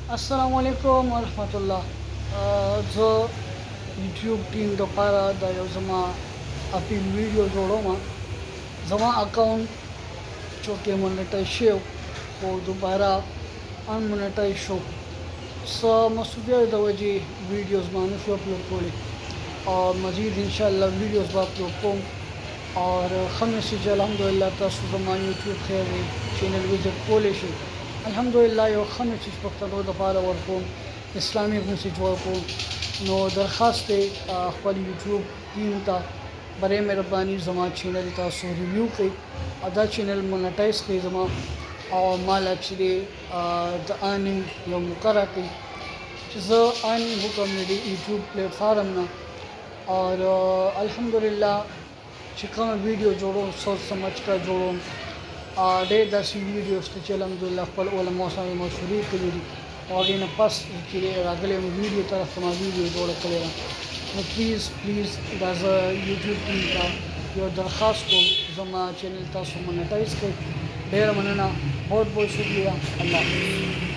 अस्सलामुअलैकुम वरहमतुल्लाह। जो YouTube team दोबारा द यो जमा अपनी वीडियो जोड़ो मा जमा अकाउंट जो कि मोनेटाइज शो वो दोबारा अनमोनेटाइज शो स मसूदियत वजी वीडियोस मानुष अपलोड कोली और मज़ीद इंशाअल्लाह वीडियोस बा अपलोड कोम और खमीस अल्हम्दुलिल्लाह तासु जमा यूट्यूब खैर चैनल विजिट कोले शे अल्हम्दुलिल्लाह यो खमीस पख्तनो दपारा वर्कोम इस्लामी मैसेज वर्कोम नो दरखास्त खपल यूट्यूब टीम ता बरे मेहरबानी जमा चैनल तासु रिव्यू कई अदा चैनल मोनेटाइज कई जमा और माल एक्चुअली द अर्निंग यो मुकर्रर कई जो अर्निंग हुकम ने यूट्यूब प्लेटफार्म ना और अल्हम्दुलिल्लाह चिकन वीडियो जोड़ो सोच समझ कर जोड़ो ढेर दसी वीडियोस तो अल्हम्दुलिल्लाह खपल उलमा सां मशहूरी करी और इन पस कि अगले वीडियो तरफ मां वीडियो जोड़ करे प्लीज़ दस यूट्यूब टीम का यो दरख्वास्त को जमा चैनल तासु मोनेटाइज कर ढेर मनना बहुत बहुत शुक्रिया अल्लाह।